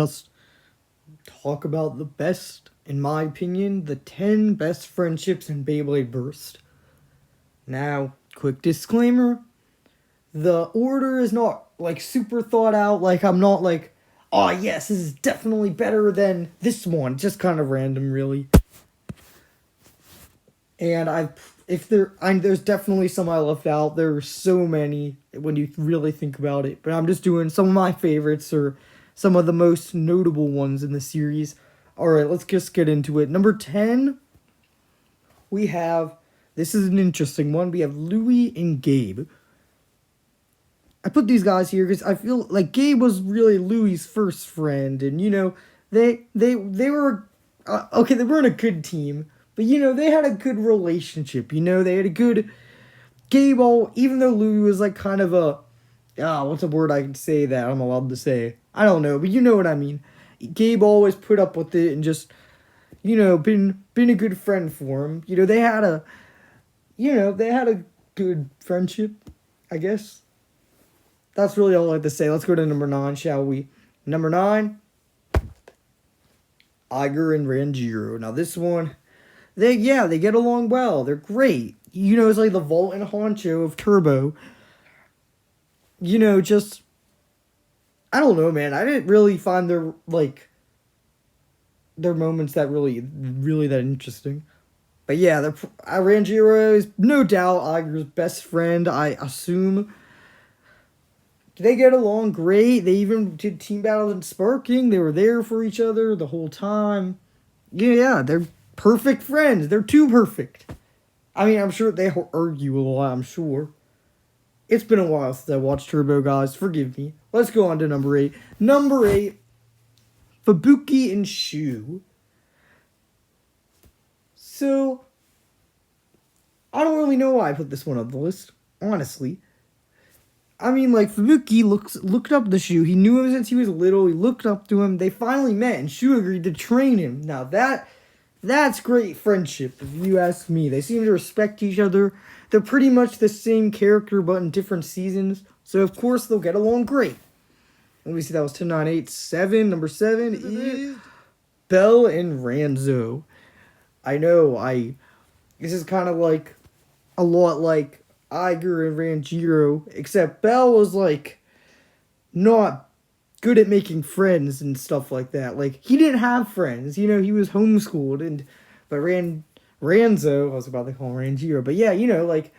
just talk about the best, in my opinion, the 10 best friendships in Beyblade Burst. Now, quick disclaimer, the order is not like super thought out, like I'm not like, oh yes, this is definitely better than this one, just kind of random really. And there's definitely some I left out. There are so many when you really think about it, but I'm just doing some of my favorites or some of the most notable ones in the series. Alright, let's just get into it. Number 10, we have, this is an interesting one, we have Louie and Gabe. I put these guys here because I feel like Gabe was really Louie's first friend, and they were okay. They weren't a good team, but they had a good relationship. They had a good Gabe. Even though Louie was like kind of a what's a word I can say that I'm allowed to say? I don't know, but you know what I mean. Gabe always put up with it and just been a good friend for him. They had a good friendship, I guess. That's really all I have to say. Let's go to number 9, shall we? Number 9, Iger and Ranjiro. Now this one, they get along well. They're great. It's like the Vault and Honcho of Turbo. Just, I don't know, man. I didn't really find their moments that really that interesting. But yeah, Ranjiro is no doubt Iger's best friend, I assume. They get along great. They even did team battles in Sparking. They were there for each other the whole time. Yeah, they're perfect friends. They're too perfect. I mean, I'm sure they argue a lot, I'm sure. It's been a while since I watched Turbo, guys. Forgive me. Let's go on to number 8. Number 8, Fubuki and Shu. So, I don't really know why I put this one on the list, honestly. I mean, like, Fubuki looked up to Shu. He knew him since he was little. He looked up to him. They finally met, and Shu agreed to train him. Now, that's great friendship, if you ask me. They seem to respect each other. They're pretty much the same character, but in different seasons. So, of course, they'll get along great. Let me see, that was 10, 9, 8, 7. Number 7 is Belle and Ranzo. I know, this is kind of like, a lot like Iger and Ranjiro, except Belle was like not good at making friends and stuff like that. Like, he didn't have friends, he was homeschooled, but Ranzo, I was about to call him Ranjiro, but yeah, like,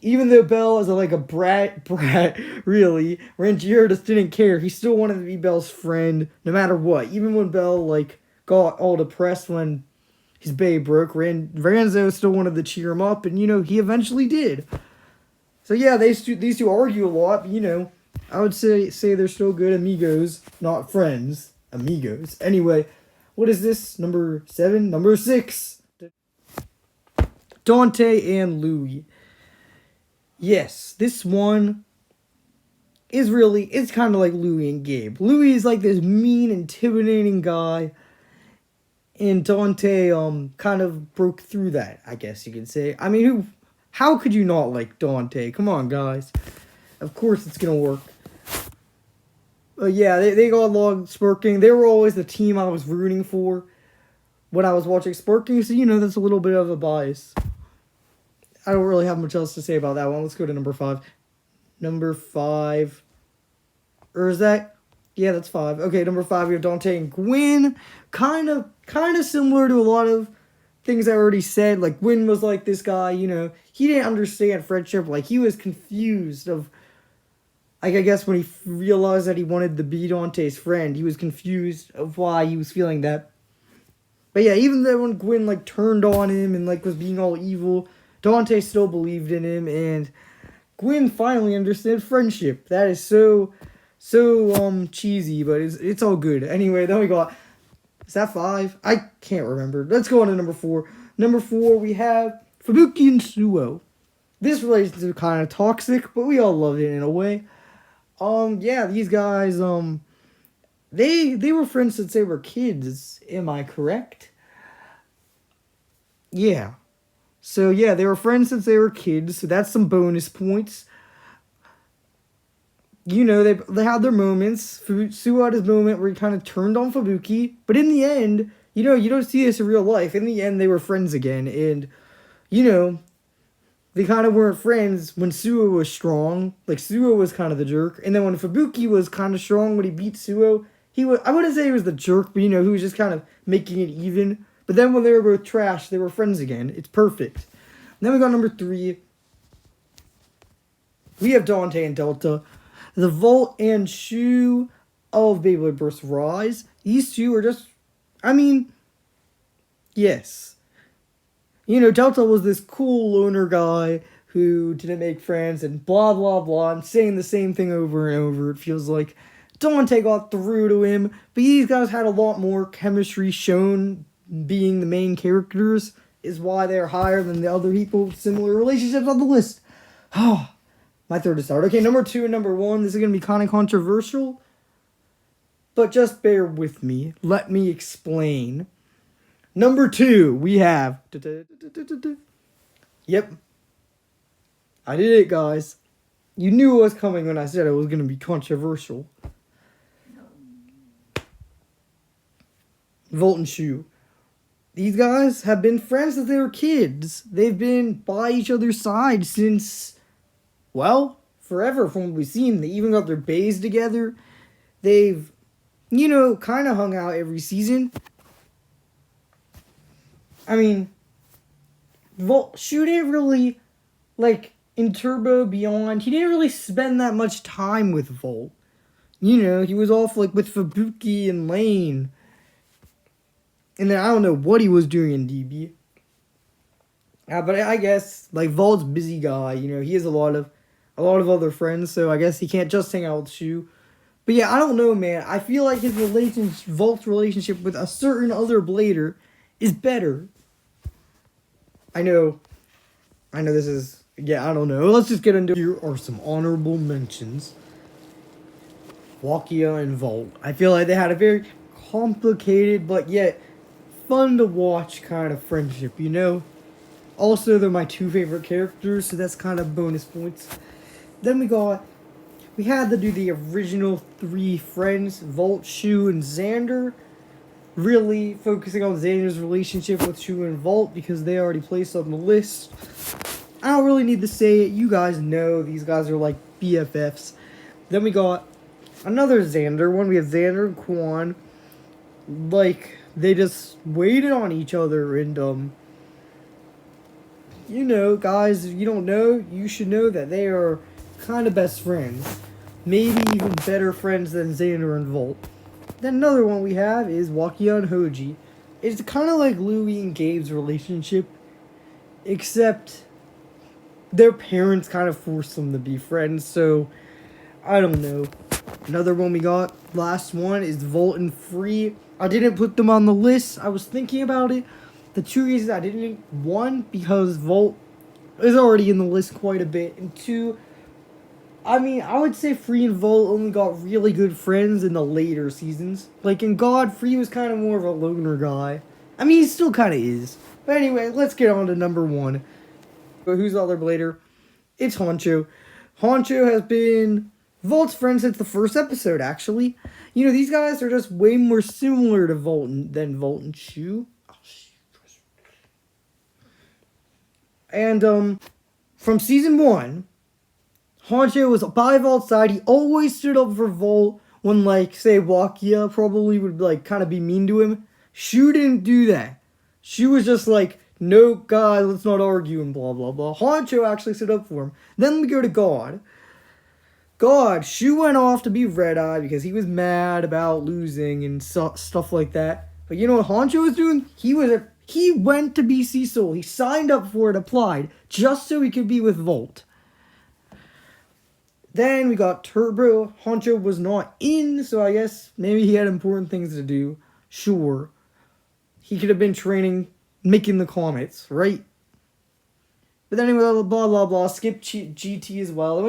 even though Belle is like a brat, really, Ranjiro just didn't care. He still wanted to be Belle's friend, no matter what. Even when Belle like got all depressed when his bae broke, Ranzo still wanted to cheer him up, and he eventually did. So yeah, these two argue a lot, but I would say they're still good amigos, not friends. Amigos. Anyway, what is this? Number 7? Number 6. Dante and Louie. Yes, this one is it's kind of like Louie and Gabe. Louie is like this mean, intimidating guy, and Dante kind of broke through that, I guess you could say. I mean, how could you not like Dante? Come on, guys. Of course it's gonna work. Yeah, they got along Sparking. They were always the team I was rooting for when I was watching Sparking, so that's a little bit of a bias. I don't really have much else to say about that one. Let's go to number 5. Number 5. Or is that? Yeah, that's 5. Okay, number 5, we have Dante and Gwen. Kind of similar to a lot of things I already said. Like, Gwen was like this guy, he didn't understand friendship. Like, he was confused of, like, I guess when he realized that he wanted to be Dante's friend, he was confused of why he was feeling that. But yeah, even though when Gwen, like, turned on him and, like, was being all evil, Dante still believed in him, and Gwen finally understood friendship. That is so cheesy, but it's all good. Anyway, then we got, is that 5? I can't remember. Let's go on to number 4. Number 4, we have Fubuki and Suo. This relationship is kind of toxic, but we all love it in a way. Yeah, these guys, they were friends since they were kids. Am I correct? Yeah. So yeah, they were friends since they were kids, so that's some bonus points. they had their moments. Suo had his moment where he kind of turned on Fubuki, but in the end, you don't see this in real life. In the end, they were friends again, and you know, they kind of weren't friends when Suo was strong. Like Suo was kind of the jerk, and then when Fubuki was kind of strong when he beat Suo, he was. I wouldn't say he was the jerk, but he was just kind of making it even. But then when they were both trash, they were friends again. It's perfect. And then we got number 3. We have Dante and Delta, the Volt and Shu of Beyblade Burst Rise. These two are just, I mean, yes. Delta was this cool loner guy who didn't make friends and blah, blah, blah, and saying the same thing over and over. It feels like Dante got through to him, but these guys had a lot more chemistry shown being the main characters, is why they're higher than the other people with similar relationships on the list. Oh, my third to start. Okay, number 2 and number 1. This is going to be kind of controversial, but just bear with me. Let me explain. Number 2, we have... Yep. I did it, guys. You knew it was coming when I said it was going to be controversial. Volt and Shu. These guys have been friends since they were kids. They've been by each other's side since, well, forever from what we've seen. They even got their bays together. They've, kind of hung out every season. I mean, Shu didn't really, in Turbo Beyond, he didn't really spend that much time with Volt. He was off, with Fubuki and Lane. And then I don't know what he was doing in DB. But I guess, Volt's busy guy, he has a lot of other friends, so I guess he can't just hang out with Shu. But yeah, I don't know, man. I feel like Volt's relationship with a certain other blader is better. I know this is, I don't know. Let's just get into it. Here are some honorable mentions. Wakia and Volt. I feel like they had a very complicated, but yet fun to watch kind of friendship, Also, they're my 2 favorite characters, so that's kind of bonus points. Then we had to do the original 3 friends, Volt, Shu, and Xander. Really focusing on Xander's relationship with Shu and Volt because they already placed on the list. I don't really need to say it. You guys know these guys are like BFFs. Then we got another Xander one. We have Xander and Quan. They just waited on each other and, guys, if you don't know, you should know that they are kind of best friends. Maybe even better friends than Xander and Volt. Then another one we have is Wakia and Hoji. It's kind of like Louie and Gabe's relationship, except their parents kind of forced them to be friends, so I don't know. Another one we got, last one, is Volt and Free. I didn't put them on the list. I was thinking about it. The 2 reasons I didn't, 1, because Volt is already in the list quite a bit, and 2, I would say Free and Volt only got really good friends in the later seasons. In God, Free was kind of more of a loner guy. He still kind of is. But anyway, let's get on to number 1. But who's the other blader? It's Honcho. Honcho has been Volt's friend since the first episode, actually. These guys are just way more similar to Volt than Volt and Shu. And, from season 1, Honcho was by Volt's side. He always stood up for Volt when, say, Wakia probably would, kind of be mean to him. Shu didn't do that. Shu was just no, guys, let's not argue and blah, blah, blah. Honcho actually stood up for him. Then we go to God. Shu went off to be Red-Eye because he was mad about losing and stuff like that. But you know what Honcho was doing? He went to be Cecil. He signed up for it, applied, just so he could be with Volt. Then we got Turbo. Honcho was not in, so I guess maybe he had important things to do. Sure. He could have been training, making the comets, right? But then anyway, blah, blah, blah. Skip GT as well.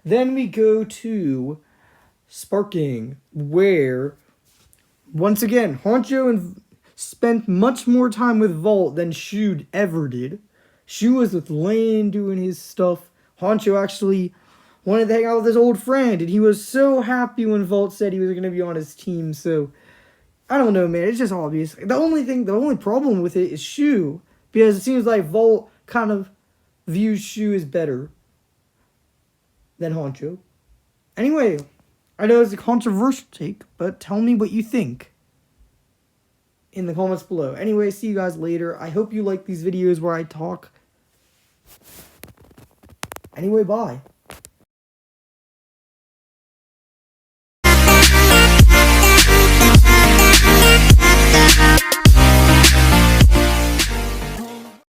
Then we go to Sparking, where, once again, Honcho spent much more time with Volt than Shu ever did. Shu was with Lane doing his stuff. Honcho actually wanted to hang out with his old friend, and he was so happy when Volt said he was going to be on his team. So I don't know, man. It's just obvious. The only problem with it is Shu, because it seems like Volt kind of views Shu as better than Honcho. Anyway, I know it's a controversial take, but tell me what you think in the comments below. Anyway, see you guys later. I hope you like these videos where I talk. Anyway, bye.